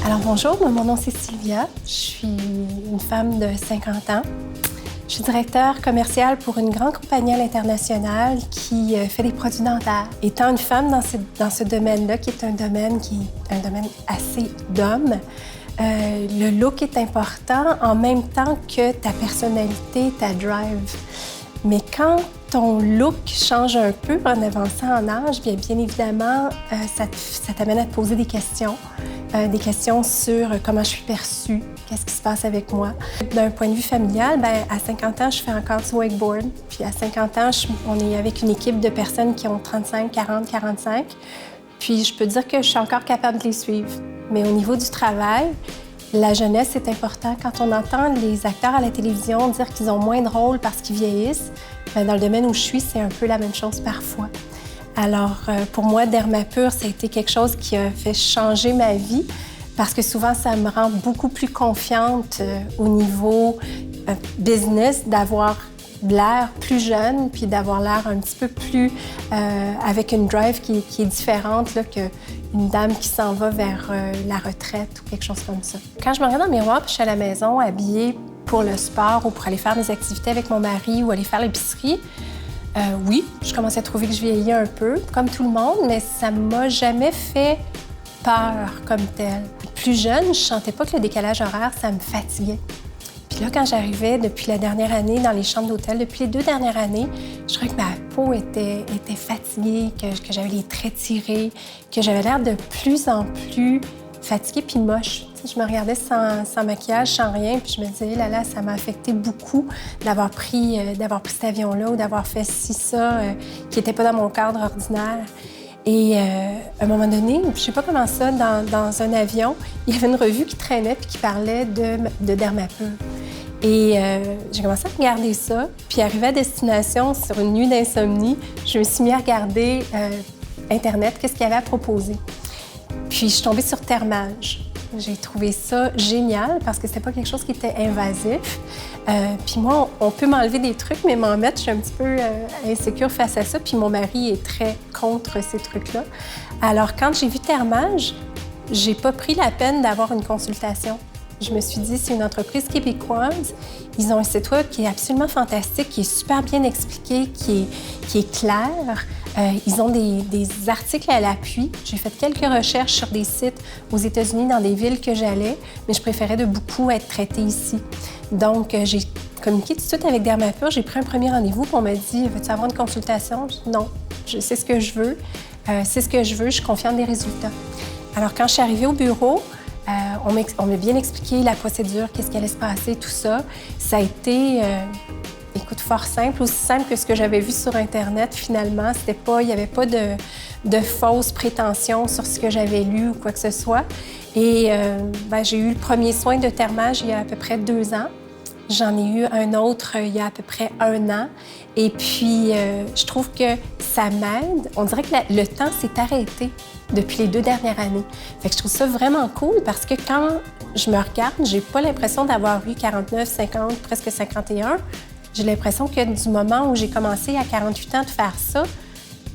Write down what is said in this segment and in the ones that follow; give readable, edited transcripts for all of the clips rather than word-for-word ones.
Alors bonjour, mon nom c'est Sylvia. Je suis une femme de 50 ans. Je suis directeur commercial pour une grande compagnie à l'international qui fait des produits dentaires. Étant une femme dans ce domaine-là, qui est un domaine assez d'hommes, le look est important en même temps que ta personnalité, ta drive. Mais quand ton look change un peu en avançant en âge, bien évidemment, ça t'amène à te poser des questions sur comment je suis perçue, qu'est-ce qui se passe avec moi. D'un point de vue familial, à 50 ans, je fais encore du wakeboard. Puis à 50 ans, on est avec une équipe de personnes qui ont 35, 40, 45. Puis je peux dire que je suis encore capable de les suivre. Mais au niveau du travail, la jeunesse, c'est important. Quand on entend les acteurs à la télévision dire qu'ils ont moins de rôle parce qu'ils vieillissent, dans le domaine où je suis, c'est un peu la même chose parfois. Alors, pour moi, Dermapur, ça a été quelque chose qui a fait changer ma vie parce que souvent, ça me rend beaucoup plus confiante au niveau business, d'avoir l'air plus jeune puis d'avoir l'air un petit peu plus avec une drive qui est différente qu'une dame qui s'en va vers la retraite ou quelque chose comme ça. Quand je me regarde dans le miroir puis je suis à la maison habillée pour le sport ou pour aller faire mes activités avec mon mari ou aller faire l'épicerie, oui, je commence à trouver que je vieillis un peu, comme tout le monde, mais ça m'a jamais fait peur comme tel. Plus jeune, je sentais pas que le décalage horaire, ça me fatiguait. Puis là, quand j'arrivais depuis la dernière année dans les chambres d'hôtel, depuis les 2 dernières années, je trouvais que ma peau était fatiguée, que j'avais les traits tirés, que j'avais l'air de plus en plus fatiguée puis moche. Je me regardais sans maquillage, sans rien, puis je me disais, là, ça m'a affecté beaucoup d'avoir pris cet avion-là ou d'avoir fait ça qui n'était pas dans mon cadre ordinaire. Et à un moment donné, je sais pas comment ça, dans un avion, il y avait une revue qui traînait puis qui parlait de Dermapur. Et j'ai commencé à regarder ça, puis arrivé à destination sur une nuit d'insomnie, je me suis mis à regarder Internet, qu'est-ce qu'il y avait à proposer. Puis je suis tombée sur Thermage. J'ai trouvé ça génial parce que c'était pas quelque chose qui était invasif. Puis moi, on peut m'enlever des trucs, mais m'en mettre, je suis un petit peu insécure face à ça. Puis mon mari est très contre ces trucs-là. Alors, quand j'ai vu Thermage, j'ai pas pris la peine d'avoir une consultation. Je me suis dit, c'est une entreprise québécoise. Ils ont un site web qui est absolument fantastique, qui est super bien expliqué, qui est clair. Ils ont des articles à l'appui. J'ai fait quelques recherches sur des sites aux États-Unis, dans des villes que j'allais, mais je préférais de beaucoup être traitée ici. Donc, j'ai communiqué tout de suite avec Dermapur. J'ai pris un premier rendez-vous, puis on m'a dit « Veux-tu avoir une consultation? » J'ai dit « Non, je sais ce que je veux. C'est ce que je veux, je suis confiante des résultats. » Alors, quand je suis arrivée au bureau, on m'a bien expliqué la procédure, qu'est-ce qui allait se passer, tout ça. Ça a été... Écoute, fort simple, aussi simple que ce que j'avais vu sur Internet, finalement. Il n'y avait pas de fausses prétentions sur ce que j'avais lu ou quoi que ce soit. Et j'ai eu le premier soin de Thermage il y a à peu près 2 ans. J'en ai eu un autre il y a à peu près 1 an. Et puis, je trouve que ça m'aide. On dirait que le temps s'est arrêté depuis les 2 dernières années. Fait que je trouve ça vraiment cool parce que quand je me regarde, j'ai pas l'impression d'avoir eu 49, 50, presque 51. J'ai l'impression que du moment où j'ai commencé à 48 ans de faire ça,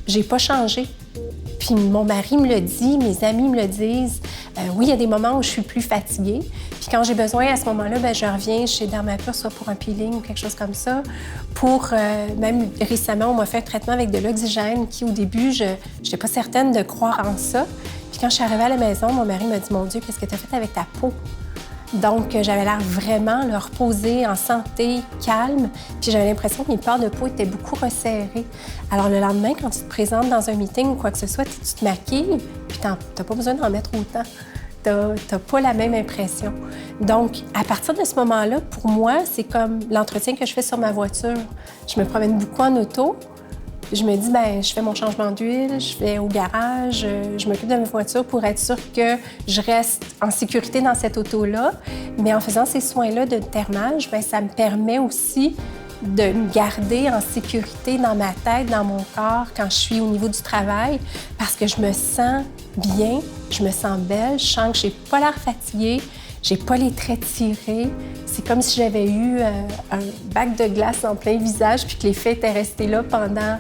j'ai pas changé. Puis mon mari me le dit, mes amis me le disent. Oui, il y a des moments où je suis plus fatiguée. Puis quand j'ai besoin, à ce moment-là, je reviens chez Dermapur, soit pour un peeling ou quelque chose comme ça. Même récemment, on m'a fait un traitement avec de l'oxygène qui, au début, je n'étais pas certaine de croire en ça. Puis quand je suis arrivée à la maison, mon mari m'a dit « Mon Dieu, qu'est-ce que tu as fait avec ta peau? » Donc, j'avais l'air vraiment reposée, en santé, calme. Puis j'avais l'impression que mes pores de peau étaient beaucoup resserrées. Alors, le lendemain, quand tu te présentes dans un meeting ou quoi que ce soit, tu te maquilles, puis t'as pas besoin d'en mettre autant. T'as pas la même impression. Donc, à partir de ce moment-là, pour moi, c'est comme l'entretien que je fais sur ma voiture. Je me promène beaucoup en auto. Je me dis, je fais mon changement d'huile, je vais au garage, je m'occupe de ma voiture pour être sûre que je reste en sécurité dans cette auto-là. Mais en faisant ces soins-là de Thermage, ça me permet aussi de me garder en sécurité dans ma tête, dans mon corps, quand je suis au niveau du travail, parce que je me sens bien, je me sens belle, je sens que j'ai pas l'air fatiguée, j'ai pas les traits tirés. C'est comme si j'avais eu un bac de glace en plein visage puis que l'effet était resté là pendant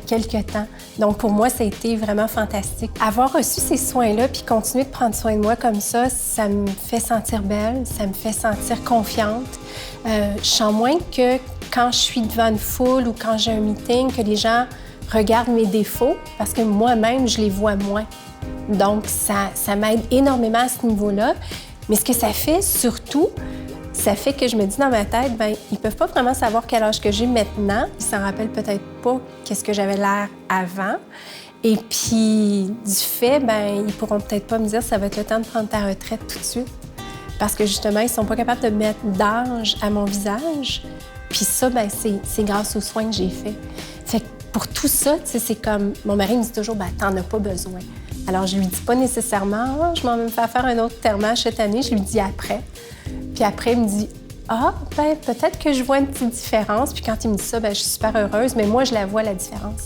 quelques temps. Donc, pour moi, ça a été vraiment fantastique. Avoir reçu ces soins-là puis continuer de prendre soin de moi comme ça me fait sentir belle, ça me fait sentir confiante. Je sens moins que quand je suis devant une foule ou quand j'ai un meeting, que les gens regardent mes défauts parce que moi-même, je les vois moins. Donc, ça m'aide énormément à ce niveau-là. Mais ce que ça fait, surtout, ça fait que je me dis dans ma tête, bien, ils peuvent pas vraiment savoir quel âge que j'ai maintenant. Ils s'en rappellent peut-être pas qu'est-ce que j'avais l'air avant. Et puis, du fait, bien, ils pourront peut-être pas me dire ça va être le temps de prendre ta retraite tout de suite. Parce que justement, ils sont pas capables de mettre d'âge à mon visage. Puis ça, bien, c'est grâce aux soins que j'ai faits. Fait que pour tout ça, tu sais, c'est comme... Mon mari me dit toujours, bien, t'en as pas besoin. Alors, je lui dis pas nécessairement, ah, je m'en vais me faire un autre thermage cette année. Je lui dis après. Puis après, il me dit, ah, ben peut-être que je vois une petite différence. Puis quand il me dit ça, ben je suis super heureuse, mais moi, je la vois, la différence.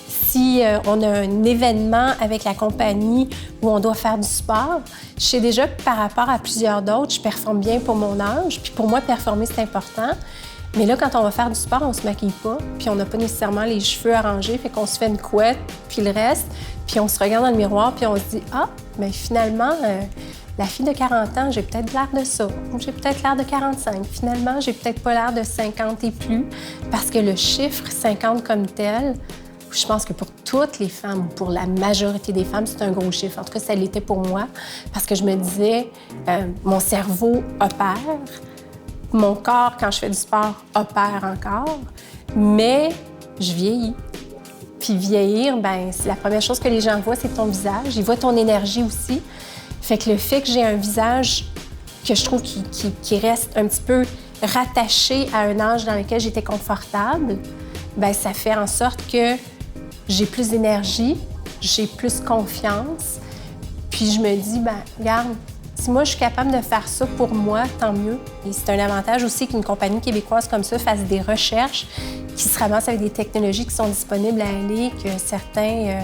Si on a un événement avec la compagnie où on doit faire du sport, je sais déjà que par rapport à plusieurs d'autres, je performe bien pour mon âge. Puis pour moi, performer, c'est important. Mais là, quand on va faire du sport, on se maquille pas, puis on n'a pas nécessairement les cheveux arrangés, fait qu'on se fait une couette, puis le reste, puis on se regarde dans le miroir, puis on se dit « Ah, mais finalement, la fille de 40 ans, j'ai peut-être l'air de ça. Ou j'ai peut-être l'air de 45. Finalement, j'ai peut-être pas l'air de 50 et plus. » Parce que le chiffre 50 comme tel, je pense que pour toutes les femmes, pour la majorité des femmes, c'est un gros chiffre. En tout cas, ça l'était pour moi, parce que je me disais, mon cerveau opère, mon corps, quand je fais du sport, opère encore, mais je vieillis. Puis vieillir, bien, c'est la première chose que les gens voient, c'est ton visage. Ils voient ton énergie aussi. Fait que le fait que j'ai un visage que je trouve qui reste un petit peu rattaché à un âge dans lequel j'étais confortable, bien, ça fait en sorte que j'ai plus d'énergie, j'ai plus confiance. Puis je me dis, bien, regarde, si moi, je suis capable de faire ça pour moi, tant mieux. Et c'est un avantage aussi qu'une compagnie québécoise comme ça fasse des recherches, qui se ramassent avec des technologies qui sont disponibles à aller, que certains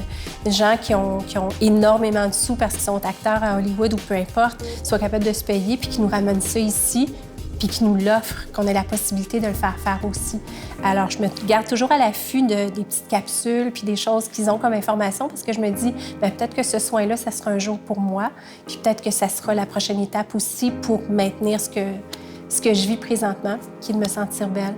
gens qui ont énormément de sous parce qu'ils sont acteurs à Hollywood ou peu importe, soient capables de se payer, puis qui nous ramènent ça ici, puis qui nous l'offrent, qu'on ait la possibilité de le faire faire aussi. Alors, je me garde toujours à l'affût des petites capsules puis des choses qu'ils ont comme information parce que je me dis, bien, peut-être que ce soin-là, ça sera un jour pour moi, puis peut-être que ça sera la prochaine étape aussi pour maintenir ce que je vis présentement, qui est de me sentir belle.